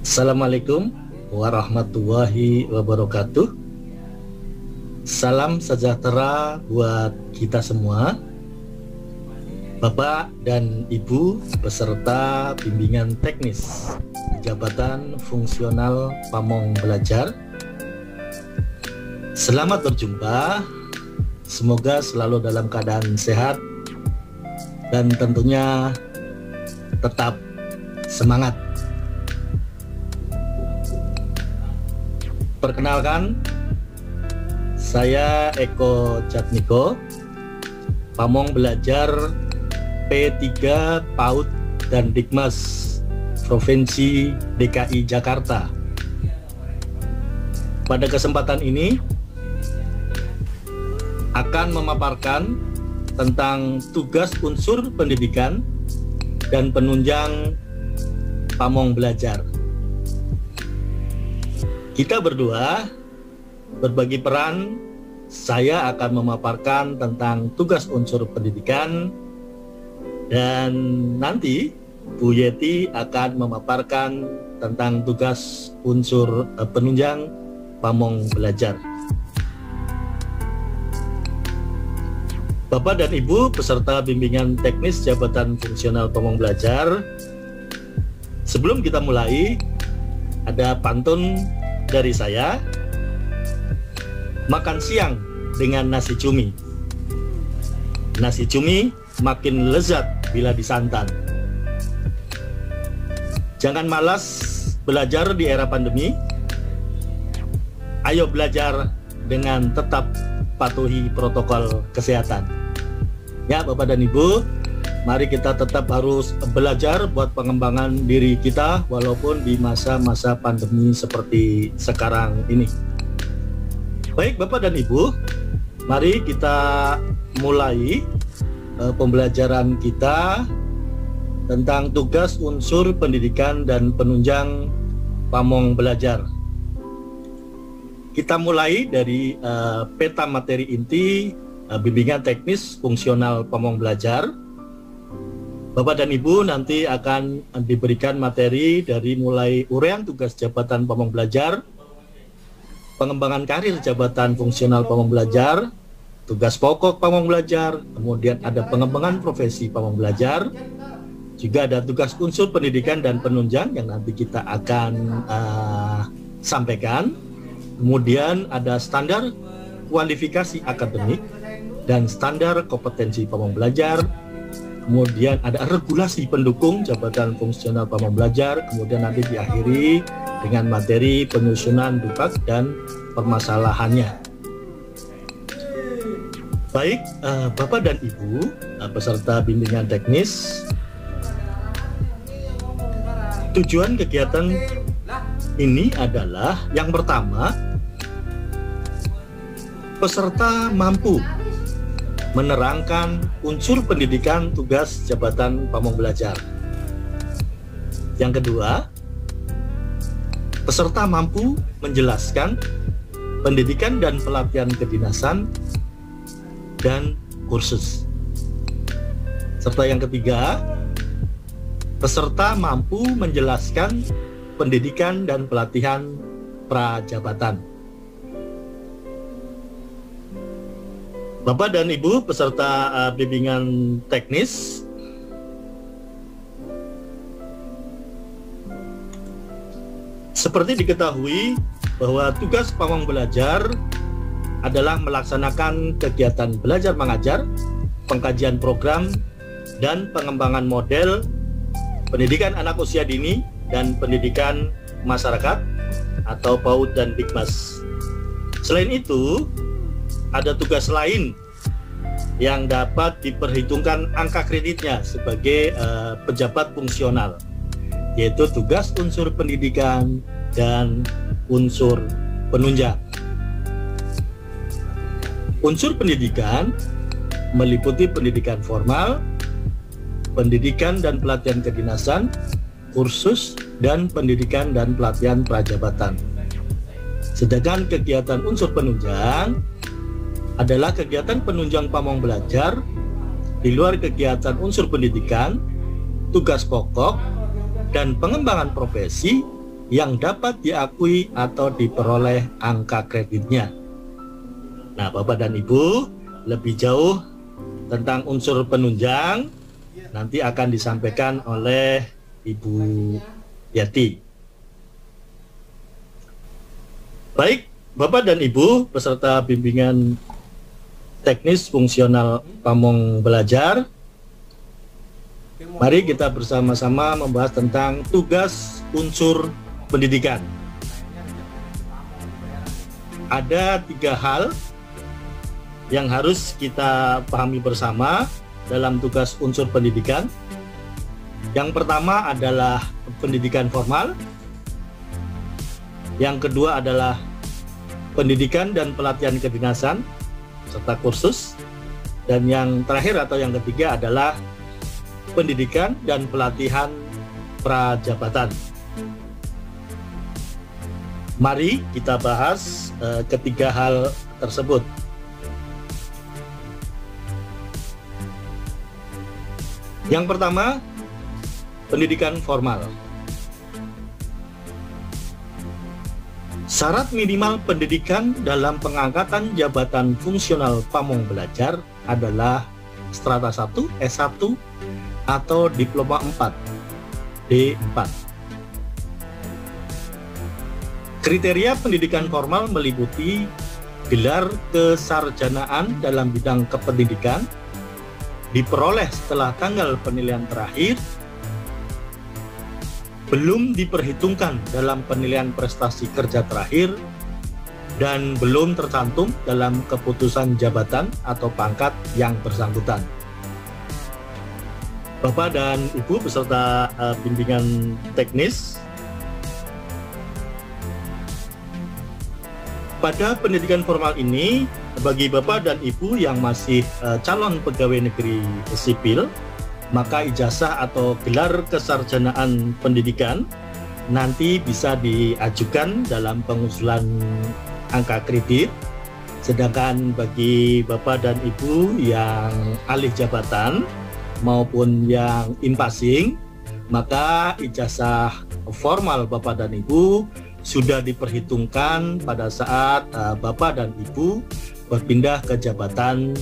Assalamualaikum warahmatullahi wabarakatuh. Salam sejahtera buat kita semua, Bapak dan Ibu peserta bimbingan teknis Jabatan Fungsional Pamong Belajar. Selamat berjumpa. Semoga selalu dalam keadaan sehat dan tentunya tetap semangat. Perkenalkan, saya Eko Jatmiko, Pamong Belajar P3 PAUD dan Dikmas Provinsi DKI Jakarta. Pada kesempatan ini akan memaparkan tentang tugas unsur pendidikan dan penunjang Pamong Belajar. Kita berdua berbagi peran. Saya akan memaparkan tentang tugas unsur pendidikan dan nanti Bu Yeti akan memaparkan tentang tugas unsur penunjang Pamong Belajar. Bapak dan Ibu peserta bimbingan teknis Jabatan Fungsional Pamong Belajar, sebelum kita mulai ada pantun dari saya. Makan siang dengan nasi cumi. Nasi cumi makin lezat bila disantan. Jangan malas belajar di era pandemi. Ayo belajar dengan tetap patuhi protokol kesehatan. Ya Bapak dan Ibu, mari kita tetap harus belajar buat pengembangan diri kita walaupun di masa-masa pandemi seperti sekarang ini. Baik Bapak dan Ibu, mari kita mulai pembelajaran kita tentang tugas unsur pendidikan dan penunjang Pamong Belajar. Kita mulai dari peta materi inti bimbingan teknis fungsional Pamong Belajar. Bapak dan Ibu nanti akan diberikan materi dari mulai uraian tugas Jabatan Pamong Belajar, pengembangan karir Jabatan Fungsional Pamong Belajar, tugas pokok Pamong Belajar, kemudian ada pengembangan profesi Pamong Belajar, juga ada tugas unsur pendidikan dan penunjang yang nanti kita akan sampaikan. Kemudian ada standar kualifikasi akademik dan standar kompetensi Pamong Belajar. Kemudian ada regulasi pendukung Jabatan Fungsional Pamong Belajar. Kemudian nanti diakhiri dengan materi penyusunan dukat dan permasalahannya. Baik, Bapak dan Ibu peserta bimbingan teknis, tujuan kegiatan ini adalah yang pertama, peserta mampu menerangkan unsur pendidikan tugas Jabatan Pamong Belajar. Yang kedua, peserta mampu menjelaskan pendidikan dan pelatihan kedinasan dan kursus. Serta yang ketiga, peserta mampu menjelaskan pendidikan dan pelatihan prajabatan. Bapak dan Ibu peserta bimbingan teknis, seperti diketahui bahwa tugas Pamong Belajar adalah melaksanakan kegiatan belajar mengajar, pengkajian program, dan pengembangan model pendidikan anak usia dini dan pendidikan masyarakat atau PAUD dan Dikmas. Selain itu, ada tugas lain yang dapat diperhitungkan angka kreditnya sebagai pejabat fungsional, yaitu tugas unsur pendidikan dan unsur penunjang. Unsur pendidikan meliputi pendidikan formal, pendidikan dan pelatihan kedinasan, kursus, dan pendidikan dan pelatihan prajabatan. Sedangkan kegiatan unsur penunjang adalah kegiatan penunjang Pamong Belajar di luar kegiatan unsur pendidikan, tugas pokok, dan pengembangan profesi yang dapat diakui atau diperoleh angka kreditnya. Nah, Bapak dan Ibu, lebih jauh tentang unsur penunjang nanti akan disampaikan oleh Ibu Yati. Baik, Bapak dan Ibu peserta bimbingan teknis fungsional Pamong Belajar, mari kita bersama-sama membahas tentang tugas unsur pendidikan. Ada 3 hal yang harus kita pahami bersama dalam tugas unsur pendidikan. Yang pertama adalah pendidikan formal. Yang kedua adalah pendidikan dan pelatihan kedinasan serta kursus. Dan yang terakhir atau yang ketiga adalah pendidikan dan pelatihan prajabatan. Mari kita bahas ketiga hal tersebut. Yang pertama, pendidikan formal. Syarat minimal pendidikan dalam pengangkatan jabatan fungsional Pamong Belajar adalah strata 1, S1, atau diploma 4, D4. Kriteria pendidikan formal meliputi gelar kesarjanaan dalam bidang kependidikan, diperoleh setelah tanggal penilaian terakhir, belum diperhitungkan dalam penilaian prestasi kerja terakhir, dan belum tercantum dalam keputusan jabatan atau pangkat yang bersangkutan. Bapak dan Ibu peserta bimbingan teknis, pada pendidikan formal ini, bagi Bapak dan Ibu yang masih calon pegawai negeri sipil, maka ijazah atau gelar kesarjanaan pendidikan nanti bisa diajukan dalam pengusulan angka kredit. Sedangkan bagi Bapak dan Ibu yang alih jabatan maupun yang in-passing, maka ijazah formal Bapak dan Ibu sudah diperhitungkan pada saat Bapak dan Ibu berpindah ke jabatan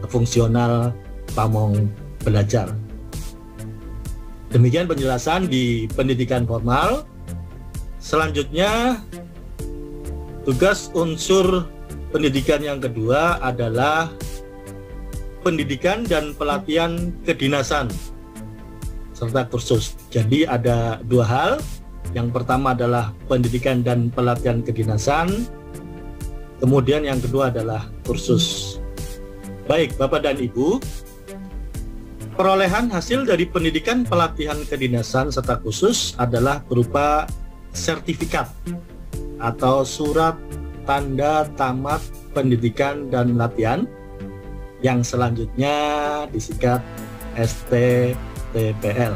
fungsional Pamong Belajar. Demikian penjelasan di pendidikan formal. Selanjutnya, tugas unsur pendidikan yang kedua adalah pendidikan dan pelatihan kedinasan serta kursus. Jadi ada 2 hal. Yang pertama adalah pendidikan dan pelatihan kedinasan, kemudian yang kedua adalah kursus. Baik, Bapak dan Ibu, perolehan hasil dari pendidikan, pelatihan kedinasan serta kursus adalah berupa sertifikat atau surat tanda tamat pendidikan dan latihan yang selanjutnya disingkat STTPL.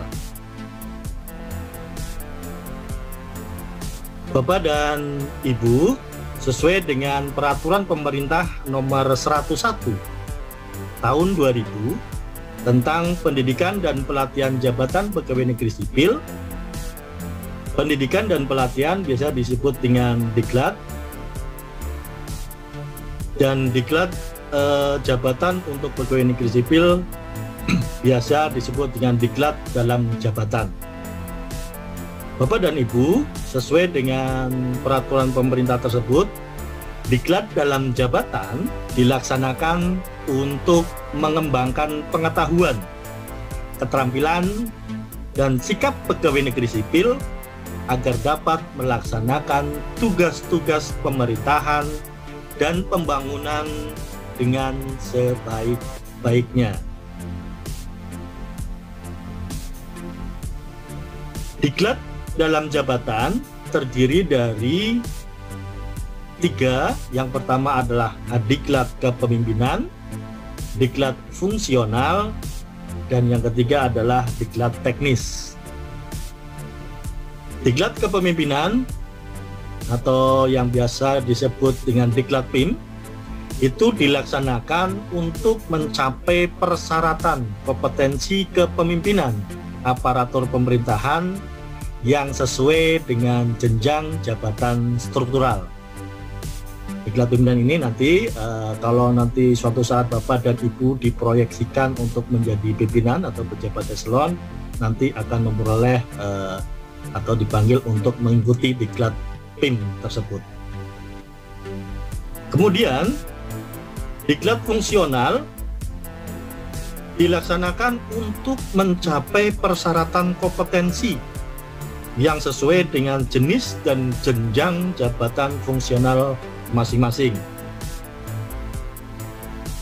Bapak dan Ibu, sesuai dengan peraturan pemerintah nomor 101 tahun 2000 tentang pendidikan dan pelatihan jabatan pegawai negeri sipil, pendidikan dan pelatihan biasa disebut dengan diklat, dan diklat jabatan untuk pegawai negeri sipil biasa disebut dengan diklat dalam jabatan. Bapak dan Ibu, sesuai dengan peraturan pemerintah tersebut, diklat dalam jabatan dilaksanakan untuk mengembangkan pengetahuan, keterampilan, dan sikap pegawai negeri sipil agar dapat melaksanakan tugas-tugas pemerintahan dan pembangunan dengan sebaik-baiknya. Diklat dalam jabatan terdiri dari 3. Yang pertama adalah diklat kepemimpinan, diklat fungsional, dan yang ketiga adalah diklat teknis. Diklat kepemimpinan atau yang biasa disebut dengan diklat PIM itu dilaksanakan untuk mencapai persyaratan kompetensi kepemimpinan aparatur pemerintahan yang sesuai dengan jenjang jabatan struktural. Diklat pimpinan ini nanti kalau nanti suatu saat Bapak dan Ibu diproyeksikan untuk menjadi pimpinan atau pejabat eselon, nanti akan memperoleh atau dipanggil untuk mengikuti diklat PIM tersebut. Kemudian diklat fungsional dilaksanakan untuk mencapai persyaratan kompetensi yang sesuai dengan jenis dan jenjang jabatan fungsional masing-masing.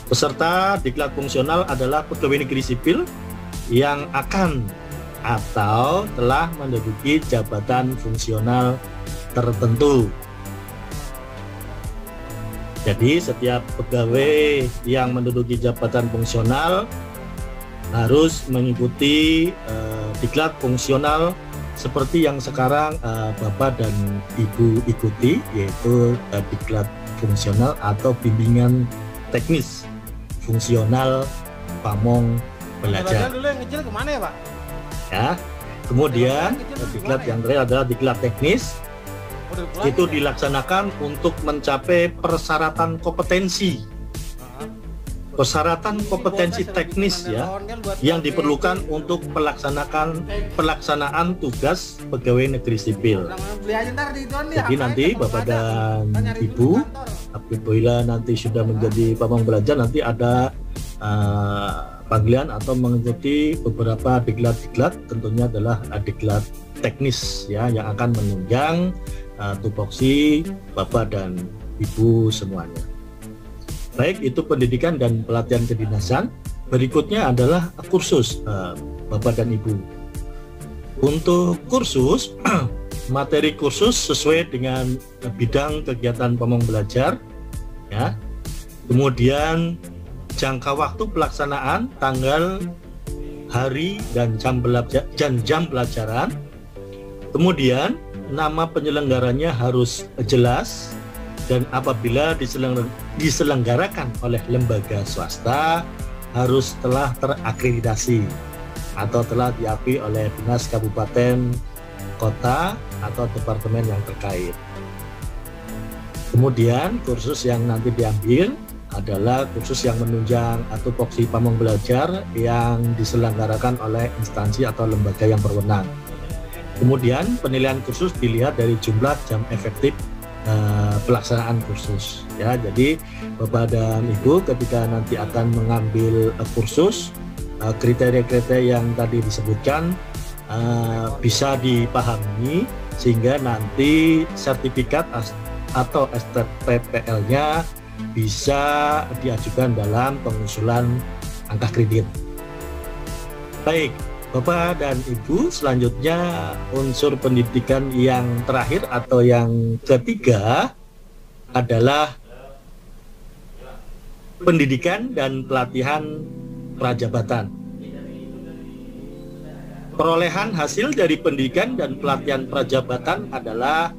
Peserta diklat fungsional adalah pegawai negeri sipil yang akan atau telah menduduki jabatan fungsional tertentu. Jadi setiap pegawai yang menduduki jabatan fungsional harus mengikuti diklat fungsional seperti yang sekarang Bapak dan Ibu ikuti, yaitu diklat fungsional atau bimbingan teknis fungsional Pamong Belajar. Dulu yang kecil kemana ya Pak? Ya, kemudian diklat yang terakhir adalah diklat teknis. Itu dilaksanakan untuk mencapai persyaratan kompetensi. Persyaratan kompetensi teknis ya yang diperlukan untuk pelaksanaan tugas pegawai negeri sipil. Jadi nanti Bapak dan Ibu apabila nanti sudah menjadi Pamong Belajar, nanti ada panggilan atau mengikuti beberapa diklat-diklat, tentunya adalah diklat teknis ya yang akan menunjang tupoksi Bapak dan Ibu semuanya. Baik, itu pendidikan dan pelatihan kedinasan. Berikutnya adalah kursus Bapak dan Ibu. Untuk kursus, materi kursus sesuai dengan bidang kegiatan Pamong Belajar, ya. Kemudian jangka waktu pelaksanaan, tanggal, hari, dan jam pelajaran. Kemudian nama penyelenggaranya harus jelas. Dan apabila diselenggarakan oleh lembaga swasta, harus telah terakreditasi atau telah diakui oleh dinas kabupaten, kota, atau departemen yang terkait. Kemudian kursus yang nanti diambil adalah kursus yang menunjang atau tupoksi Pamong Belajar yang diselenggarakan oleh instansi atau lembaga yang berwenang. Kemudian penilaian kursus dilihat dari jumlah jam efektif pelaksanaan kursus ya. Jadi Bapak dan Ibu ketika nanti akan mengambil kursus, kriteria-kriteria yang tadi disebutkan bisa dipahami sehingga nanti sertifikat atau STPPL-nya bisa diajukan dalam pengusulan angka kredit. Baik Bapak dan Ibu, selanjutnya unsur pendidikan yang terakhir atau yang ketiga adalah pendidikan dan pelatihan prajabatan. Perolehan hasil dari pendidikan dan pelatihan prajabatan adalah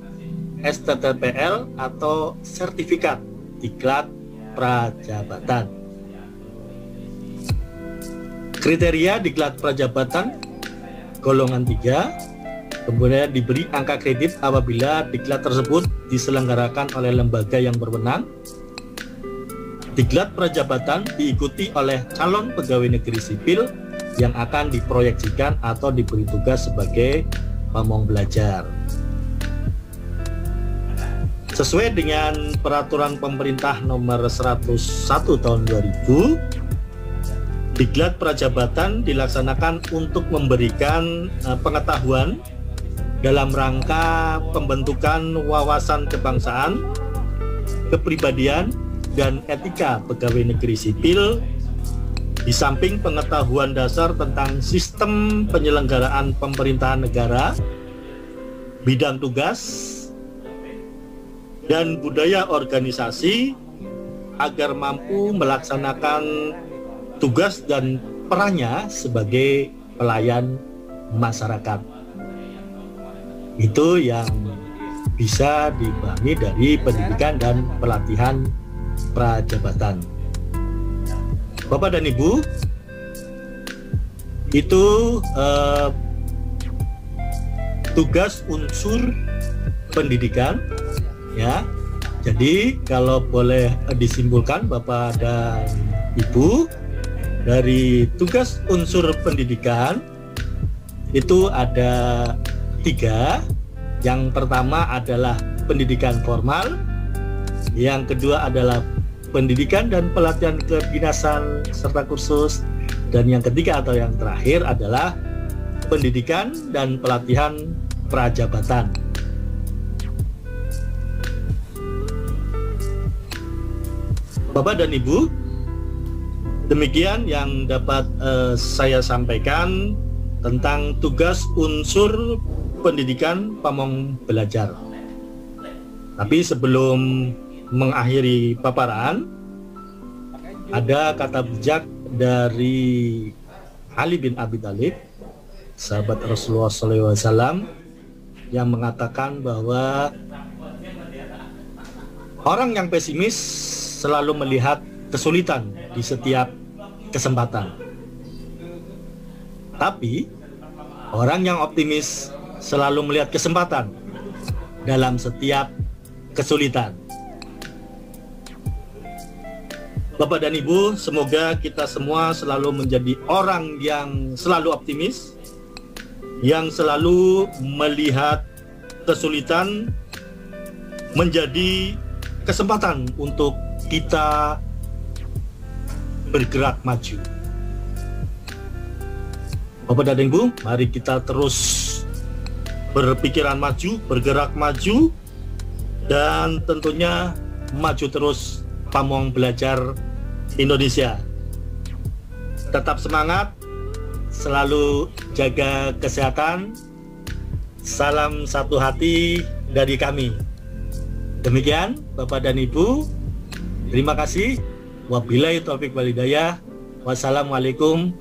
STTPL atau sertifikat diklat prajabatan. Kriteria diklat prajabatan golongan 3, kemudian diberi angka kredit apabila diklat tersebut diselenggarakan oleh lembaga yang berwenang. Diklat prajabatan diikuti oleh calon pegawai negeri sipil yang akan diproyeksikan atau diberi tugas sebagai Pamong Belajar. Sesuai dengan peraturan pemerintah nomor 101 tahun 2000, diklat prajabatan dilaksanakan untuk memberikan pengetahuan dalam rangka pembentukan wawasan kebangsaan, kepribadian, dan etika pegawai negeri sipil, di samping pengetahuan dasar tentang sistem penyelenggaraan pemerintahan negara, bidang tugas, dan budaya organisasi agar mampu melaksanakan tugas dan perannya sebagai pelayan masyarakat. Itu yang bisa dipahami dari pendidikan dan pelatihan prajabatan. Bapak dan Ibu, itu tugas unsur pendidikan, ya. Jadi kalau boleh disimpulkan Bapak dan Ibu, dari tugas unsur pendidikan itu ada 3. Yang pertama adalah pendidikan formal, yang kedua adalah pendidikan dan pelatihan kedinasan serta kursus, dan yang ketiga atau yang terakhir adalah pendidikan dan pelatihan prajabatan. Bapak dan Ibu, demikian yang dapat saya sampaikan tentang tugas unsur pendidikan Pamong Belajar. Tapi sebelum mengakhiri paparan, ada kata bijak dari Ali bin Abi Thalib, sahabat Rasulullah SAW, yang mengatakan bahwa orang yang pesimis selalu melihat kesulitan di setiap kesempatan. Tapi orang yang optimis selalu melihat kesempatan dalam setiap kesulitan. Bapak dan Ibu, semoga kita semua selalu menjadi orang yang selalu optimis, yang selalu melihat kesulitan menjadi kesempatan untuk kita bergerak maju. Bapak dan Ibu, mari kita terus berpikiran maju, bergerak maju, dan tentunya maju terus Pamong Belajar Indonesia. Tetap semangat, selalu jaga kesehatan. Salam satu hati dari kami. Demikian Bapak dan Ibu, terima kasih. Wabillahi taufiq wal hidayah. Wassalamualaikum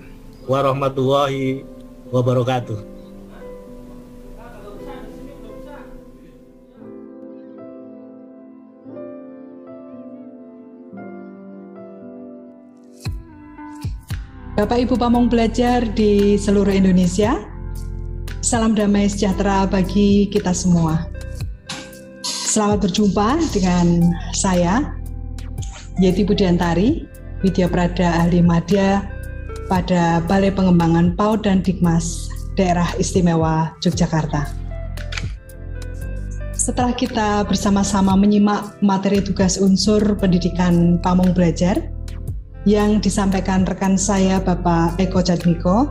warahmatullahi wabarakatuh. Bapak Ibu Pamong Belajar di seluruh Indonesia, salam damai sejahtera bagi kita semua. Selamat berjumpa dengan saya, Yeti Budiantari, Widya Prada Ahli Madya pada Balai Pengembangan PAUD dan Dikmas Daerah Istimewa Yogyakarta. Setelah kita bersama-sama menyimak materi tugas unsur pendidikan Pamong Belajar yang disampaikan rekan saya Bapak Eko Jatmiko,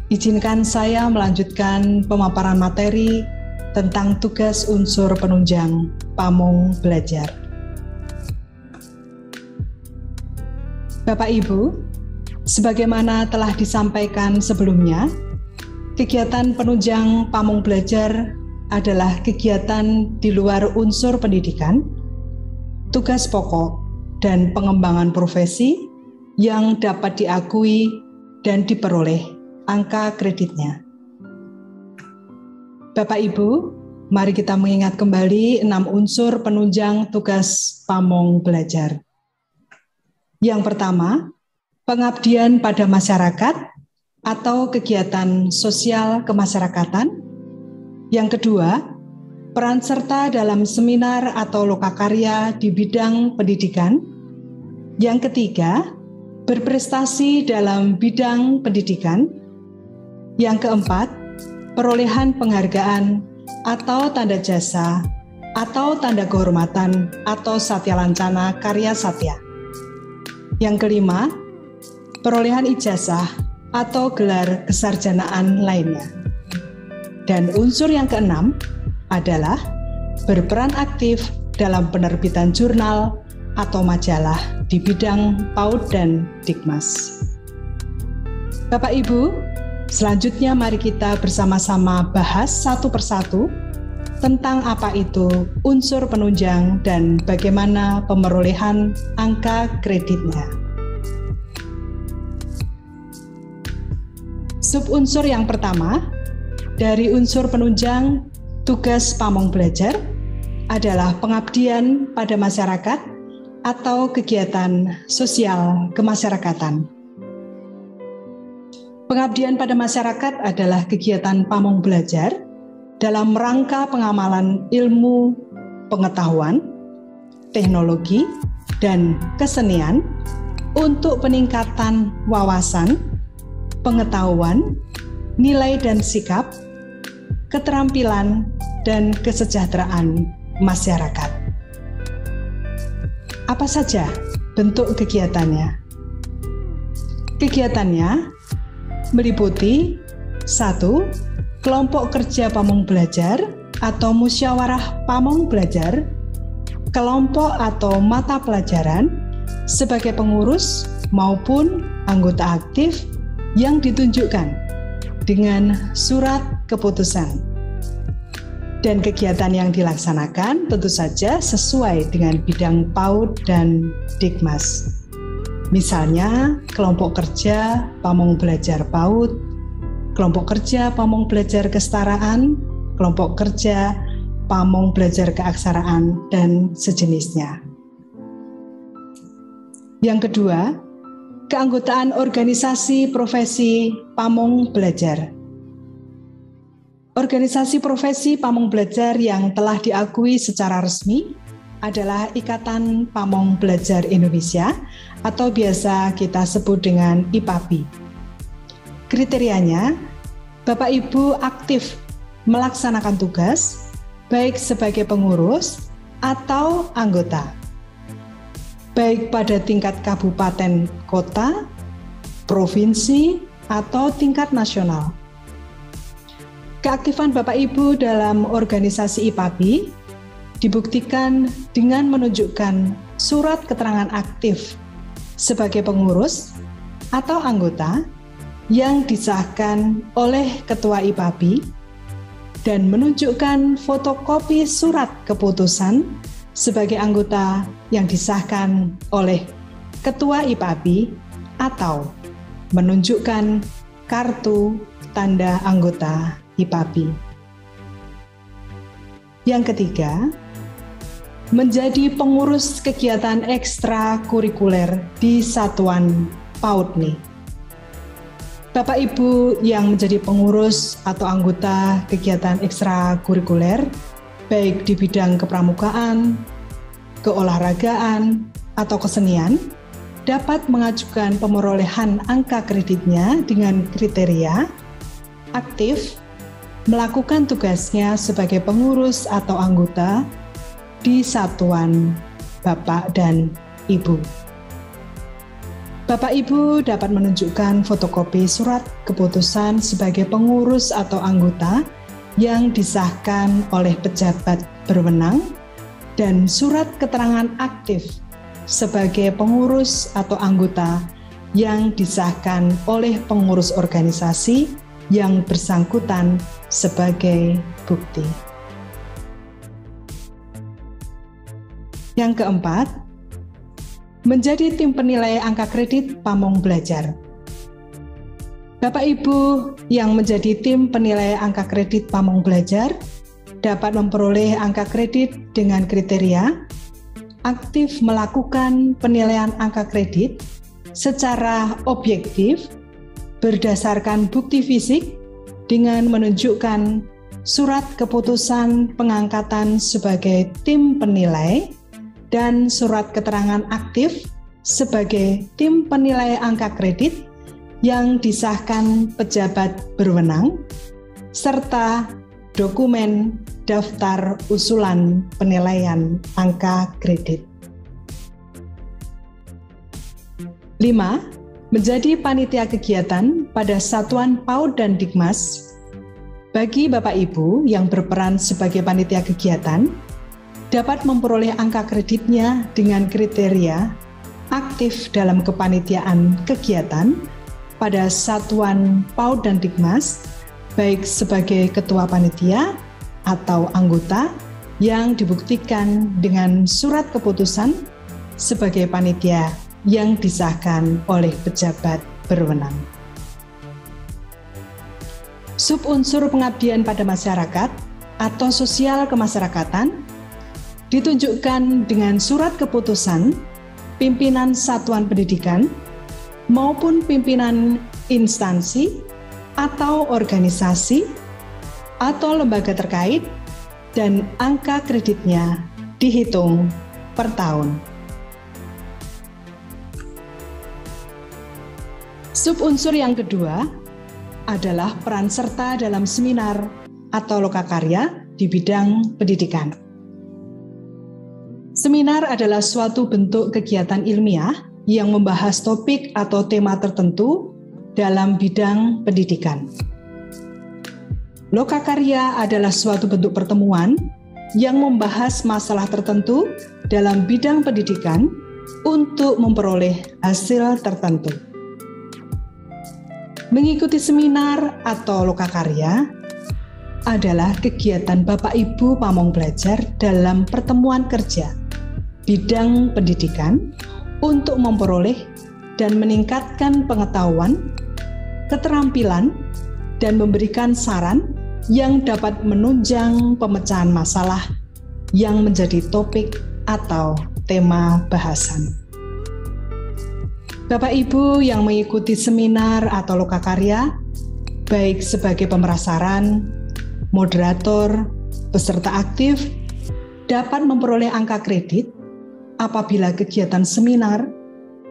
izinkan saya melanjutkan pemaparan materi tentang tugas unsur penunjang Pamong Belajar. Bapak Ibu, sebagaimana telah disampaikan sebelumnya, kegiatan penunjang Pamong Belajar adalah kegiatan di luar unsur pendidikan, tugas pokok, dan pengembangan profesi yang dapat diakui dan diperoleh angka kreditnya. Bapak Ibu, mari kita mengingat kembali 6 unsur penunjang tugas Pamong Belajar. Yang pertama, pengabdian pada masyarakat atau kegiatan sosial kemasyarakatan. Yang kedua, peran serta dalam seminar atau lokakarya di bidang pendidikan. Yang ketiga, berprestasi dalam bidang pendidikan. Yang keempat, perolehan penghargaan atau tanda jasa atau tanda kehormatan atau satya lancana karya satya. Yang kelima, perolehan ijazah atau gelar kesarjanaan lainnya. Dan unsur yang keenam adalah berperan aktif dalam penerbitan jurnal atau majalah di bidang PAUD dan Dikmas. Bapak Ibu, selanjutnya mari kita bersama-sama bahas satu persatu tentang apa itu unsur penunjang dan bagaimana pemerolehan angka kreditnya. Subunsur yang pertama dari unsur penunjang tugas Pamong Belajar adalah pengabdian pada masyarakat atau kegiatan sosial kemasyarakatan. Pengabdian pada masyarakat adalah kegiatan Pamong Belajar dalam rangka pengamalan ilmu pengetahuan, teknologi, dan kesenian untuk peningkatan wawasan, pengetahuan, nilai dan sikap, keterampilan, dan kesejahteraan masyarakat. Apa saja bentuk kegiatannya? Kegiatannya meliputi 1. Kelompok kerja pamong belajar atau musyawarah pamong belajar, kelompok atau mata pelajaran sebagai pengurus maupun anggota aktif yang ditunjukkan dengan surat keputusan. Dan kegiatan yang dilaksanakan tentu saja sesuai dengan bidang PAUD dan Dikmas. Misalnya, kelompok kerja pamong belajar PAUD, kelompok kerja pamong belajar kesetaraan, kelompok kerja pamong belajar keaksaraan, dan sejenisnya. Yang kedua, keanggotaan organisasi profesi pamong belajar. Organisasi profesi pamong belajar yang telah diakui secara resmi adalah Ikatan Pamong Belajar Indonesia atau biasa kita sebut dengan IPABI. Kriterianya, Bapak Ibu aktif melaksanakan tugas baik sebagai pengurus atau anggota, baik pada tingkat kabupaten, kota, provinsi, atau tingkat nasional. Keaktifan Bapak Ibu dalam organisasi IPABI dibuktikan dengan menunjukkan surat keterangan aktif sebagai pengurus atau anggota yang disahkan oleh Ketua IPABI dan menunjukkan fotokopi surat keputusan sebagai anggota yang disahkan oleh Ketua IPABI atau menunjukkan kartu tanda anggota IPABI. Yang ketiga, menjadi pengurus kegiatan ekstrakurikuler di satuan PAUD. Bapak Ibu yang menjadi pengurus atau anggota kegiatan ekstrakurikuler, baik di bidang kepramukaan, keolahragaan, atau kesenian, dapat mengajukan pemerolehan angka kreditnya dengan kriteria aktif, melakukan tugasnya sebagai pengurus atau anggota di satuan Bapak dan Ibu. Bapak Ibu dapat menunjukkan fotokopi surat keputusan sebagai pengurus atau anggota yang disahkan oleh pejabat berwenang dan surat keterangan aktif sebagai pengurus atau anggota yang disahkan oleh pengurus organisasi yang bersangkutan sebagai bukti. Yang keempat, menjadi tim penilai angka kredit pamong belajar. Bapak Ibu yang menjadi tim penilai angka kredit pamong belajar dapat memperoleh angka kredit dengan kriteria aktif melakukan penilaian angka kredit secara objektif berdasarkan bukti fisik dengan menunjukkan surat keputusan pengangkatan sebagai tim penilai dan surat keterangan aktif sebagai tim penilai angka kredit yang disahkan pejabat berwenang, serta dokumen daftar usulan penilaian angka kredit. 5. Menjadi panitia kegiatan pada satuan PAUD dan Dikmas. Bagi Bapak Ibu yang berperan sebagai panitia kegiatan, dapat memperoleh angka kreditnya dengan kriteria aktif dalam kepanitiaan kegiatan pada satuan PAUD dan Dikmas, baik sebagai ketua panitia atau anggota yang dibuktikan dengan surat keputusan sebagai panitia yang disahkan oleh pejabat berwenang. Subunsur pengabdian pada masyarakat atau sosial kemasyarakatan ditunjukkan dengan surat keputusan pimpinan satuan pendidikan maupun pimpinan instansi atau organisasi atau lembaga terkait, dan angka kreditnya dihitung per tahun. Subunsur yang kedua adalah peran serta dalam seminar atau lokakarya di bidang pendidikan. Seminar adalah suatu bentuk kegiatan ilmiah yang membahas topik atau tema tertentu dalam bidang pendidikan. Lokakarya adalah suatu bentuk pertemuan yang membahas masalah tertentu dalam bidang pendidikan untuk memperoleh hasil tertentu. Mengikuti seminar atau lokakarya adalah kegiatan Bapak Ibu pamong belajar dalam pertemuan kerja bidang pendidikan untuk memperoleh dan meningkatkan pengetahuan, keterampilan, dan memberikan saran yang dapat menunjang pemecahan masalah yang menjadi topik atau tema bahasan. Bapak Ibu yang mengikuti seminar atau lokakarya, baik sebagai pemerasaran, moderator, peserta aktif, dapat memperoleh angka kredit apabila kegiatan seminar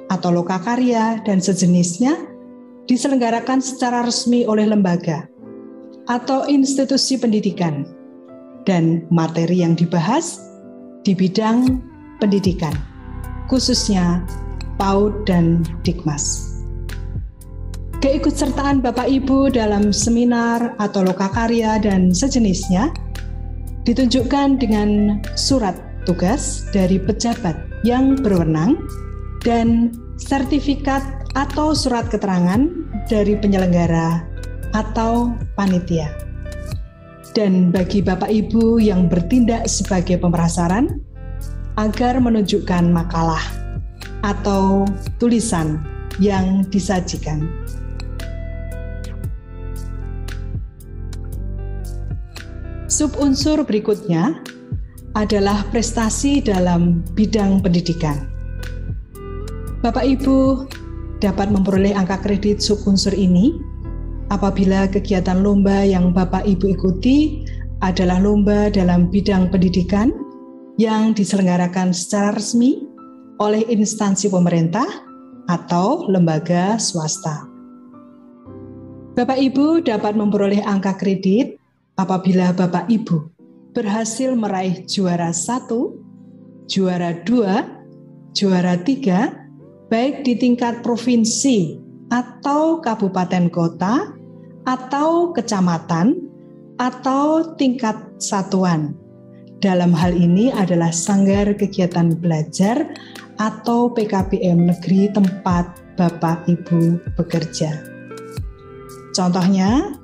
atau lokakarya dan sejenisnya diselenggarakan secara resmi oleh lembaga atau institusi pendidikan dan materi yang dibahas di bidang pendidikan, khususnya PAUD dan Dikmas. Keikutsertaan Bapak Ibu dalam seminar atau lokakarya dan sejenisnya ditunjukkan dengan surat tugas dari pejabat yang berwenang dan sertifikat atau surat keterangan dari penyelenggara atau panitia. Dan bagi Bapak Ibu yang bertindak sebagai pemerasaran, agar menunjukkan makalah atau tulisan yang disajikan. Subunsur berikutnya adalah prestasi dalam bidang pendidikan. Bapak Ibu dapat memperoleh angka kredit subunsur ini apabila kegiatan lomba yang Bapak Ibu ikuti adalah lomba dalam bidang pendidikan yang diselenggarakan secara resmi oleh instansi pemerintah atau lembaga swasta. Bapak Ibu dapat memperoleh angka kredit apabila Bapak Ibu berhasil meraih juara 1, juara 2, juara 3, baik di tingkat provinsi atau kabupaten kota, atau kecamatan, atau tingkat satuan. Dalam hal ini adalah Sanggar Kegiatan Belajar atau PKBM negeri tempat Bapak Ibu bekerja. Contohnya,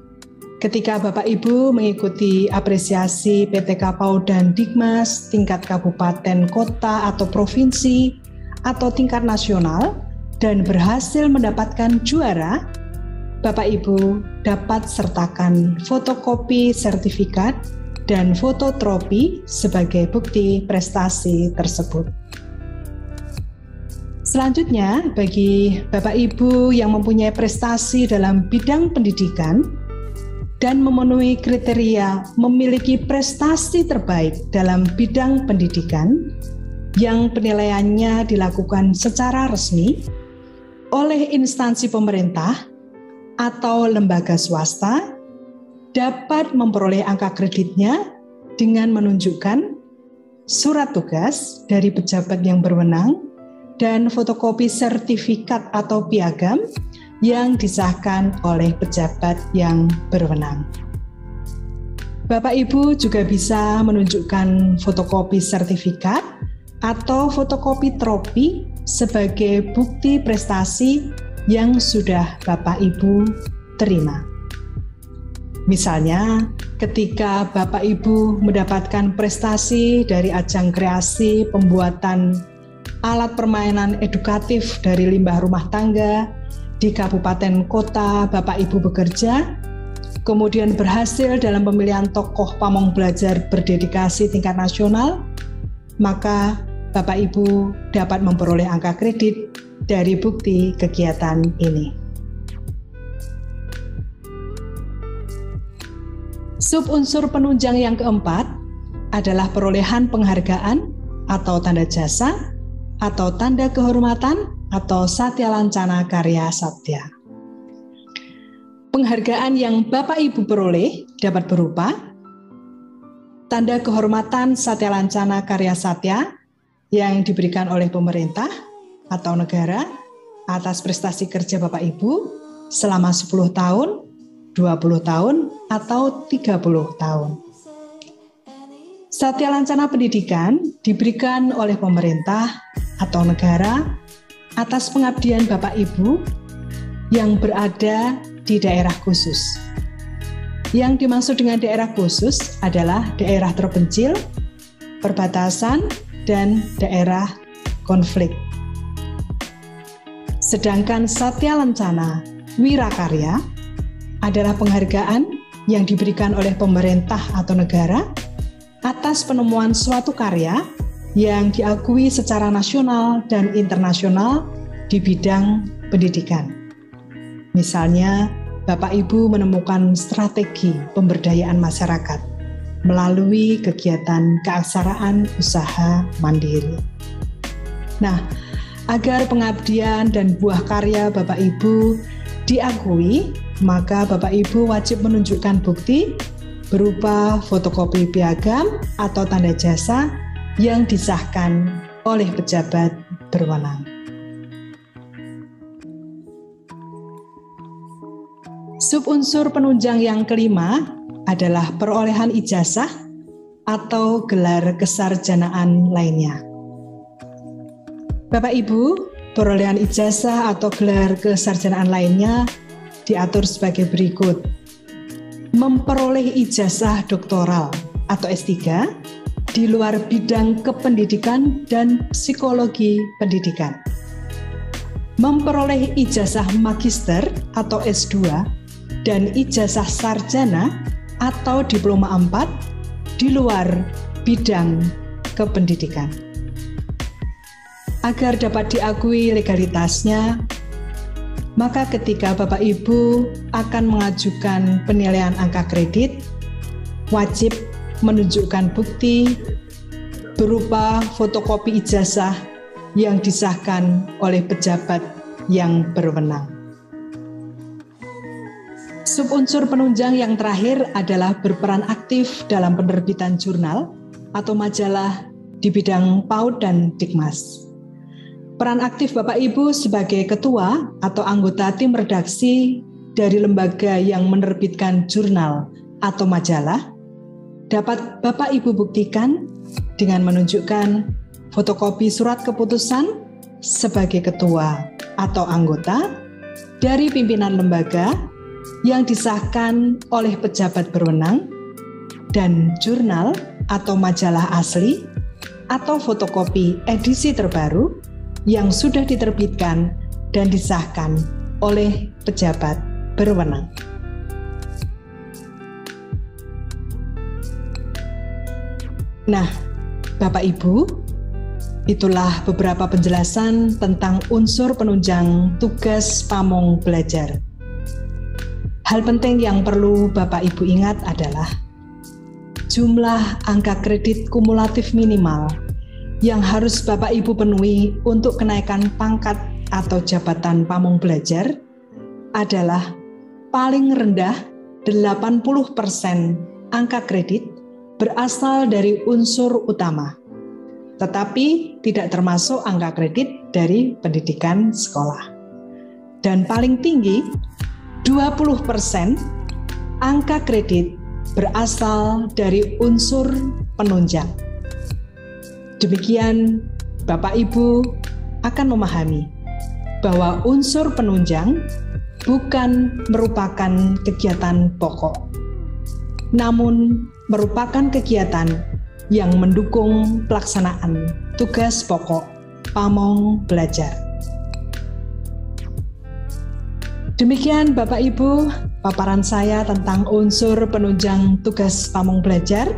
ketika Bapak Ibu mengikuti apresiasi PTK PAUD dan Dikmas tingkat kabupaten, kota, atau provinsi, atau tingkat nasional, dan berhasil mendapatkan juara, Bapak Ibu dapat sertakan fotokopi sertifikat dan foto trofi sebagai bukti prestasi tersebut. Selanjutnya, bagi Bapak Ibu yang mempunyai prestasi dalam bidang pendidikan, dan memenuhi kriteria memiliki prestasi terbaik dalam bidang pendidikan yang penilaiannya dilakukan secara resmi oleh instansi pemerintah atau lembaga swasta, dapat memperoleh angka kreditnya dengan menunjukkan surat tugas dari pejabat yang berwenang dan fotokopi sertifikat atau piagam yang disahkan oleh pejabat yang berwenang. Bapak Ibu juga bisa menunjukkan fotokopi sertifikat atau fotokopi trofi sebagai bukti prestasi yang sudah Bapak Ibu terima. Misalnya, ketika Bapak Ibu mendapatkan prestasi dari ajang kreasi pembuatan alat permainan edukatif dari limbah rumah tangga di kabupaten kota Bapak Ibu bekerja, kemudian berhasil dalam pemilihan tokoh pamong belajar berdedikasi tingkat nasional, maka Bapak Ibu dapat memperoleh angka kredit dari bukti kegiatan ini. Subunsur penunjang yang keempat adalah perolehan penghargaan atau tanda jasa atau tanda kehormatan atau Satya Lancana Karya Satya. Penghargaan yang Bapak Ibu peroleh dapat berupa tanda kehormatan Satya Lancana Karya Satya yang diberikan oleh pemerintah atau negara atas prestasi kerja Bapak Ibu selama 10 tahun, 20 tahun, atau 30 tahun. Satya Lancana Pendidikan diberikan oleh pemerintah atau negara atas pengabdian Bapak Ibu yang berada di daerah khusus. Yang dimaksud dengan daerah khusus adalah daerah terpencil, perbatasan, dan daerah konflik. Sedangkan Satya Lancana Wirakarya adalah penghargaan yang diberikan oleh pemerintah atau negara atas penemuan suatu karya yang diakui secara nasional dan internasional di bidang pendidikan. Misalnya, Bapak Ibu menemukan strategi pemberdayaan masyarakat melalui kegiatan keaksaraan usaha mandiri. Nah, agar pengabdian dan buah karya Bapak Ibu diakui, maka Bapak Ibu wajib menunjukkan bukti berupa fotokopi piagam atau tanda jasa yang disahkan oleh pejabat berwenang. Subunsur penunjang yang kelima adalah perolehan ijazah atau gelar kesarjanaan lainnya. Bapak Ibu, perolehan ijazah atau gelar kesarjanaan lainnya diatur sebagai berikut. Memperoleh ijazah doktoral atau S3 di luar bidang kependidikan dan psikologi pendidikan. Memperoleh ijazah magister atau S2 dan ijazah sarjana atau diploma 4 di luar bidang kependidikan. Agar dapat diakui legalitasnya, maka ketika Bapak Ibu akan mengajukan penilaian angka kredit, wajib menunjukkan bukti berupa fotokopi ijazah yang disahkan oleh pejabat yang berwenang. Subunsur penunjang yang terakhir adalah berperan aktif dalam penerbitan jurnal atau majalah di bidang PAUD dan Dikmas. Peran aktif Bapak Ibu sebagai ketua atau anggota tim redaksi dari lembaga yang menerbitkan jurnal atau majalah dapat Bapak Ibu buktikan dengan menunjukkan fotokopi surat keputusan sebagai ketua atau anggota dari pimpinan lembaga yang disahkan oleh pejabat berwenang dan jurnal atau majalah asli atau fotokopi edisi terbaru yang sudah diterbitkan dan disahkan oleh pejabat berwenang. Nah, Bapak Ibu, itulah beberapa penjelasan tentang unsur penunjang tugas pamong belajar. Hal penting yang perlu Bapak Ibu ingat adalah jumlah angka kredit kumulatif minimal yang harus Bapak Ibu penuhi untuk kenaikan pangkat atau jabatan pamong belajar adalah paling rendah 80% angka kredit berasal dari unsur utama, tetapi tidak termasuk angka kredit dari pendidikan sekolah. Dan paling tinggi 20% angka kredit berasal dari unsur penunjang. Demikian, Bapak Ibu akan memahami bahwa unsur penunjang bukan merupakan kegiatan pokok, namun merupakan kegiatan yang mendukung pelaksanaan tugas pokok pamong belajar. Demikian Bapak Ibu, paparan saya tentang unsur penunjang tugas pamong belajar.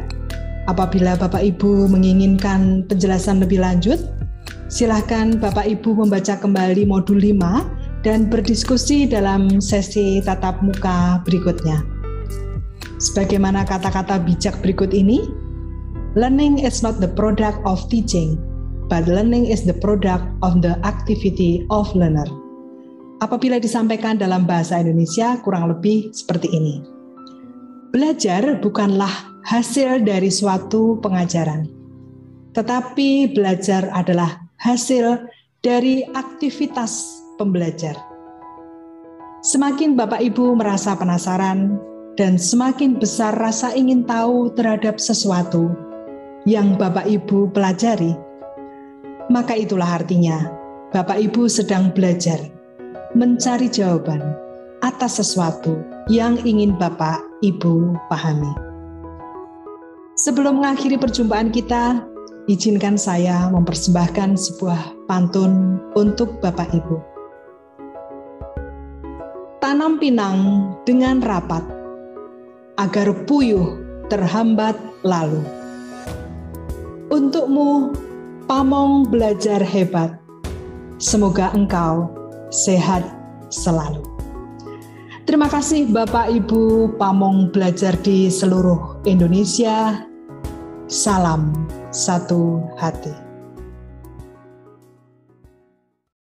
Apabila Bapak Ibu menginginkan penjelasan lebih lanjut, silakan Bapak Ibu membaca kembali modul 5 dan berdiskusi dalam sesi tatap muka berikutnya. Sebagaimana kata-kata bijak berikut ini, learning is not the product of teaching, but learning is the product of the activity of learner. Apabila disampaikan dalam bahasa Indonesia, kurang lebih seperti ini. Belajar bukanlah hasil dari suatu pengajaran, tetapi belajar adalah hasil dari aktivitas pembelajar. Semakin Bapak Ibu merasa penasaran dan semakin besar rasa ingin tahu terhadap sesuatu yang Bapak Ibu pelajari, maka itulah artinya Bapak Ibu sedang belajar mencari jawaban atas sesuatu yang ingin Bapak Ibu pahami. Sebelum mengakhiri perjumpaan kita, izinkan saya mempersembahkan sebuah pantun untuk Bapak Ibu. Tanam pinang dengan rapat, agar puyuh terhambat lalu. Untukmu, pamong belajar hebat, semoga engkau sehat selalu. Terima kasih Bapak Ibu pamong belajar di seluruh Indonesia. Salam satu hati.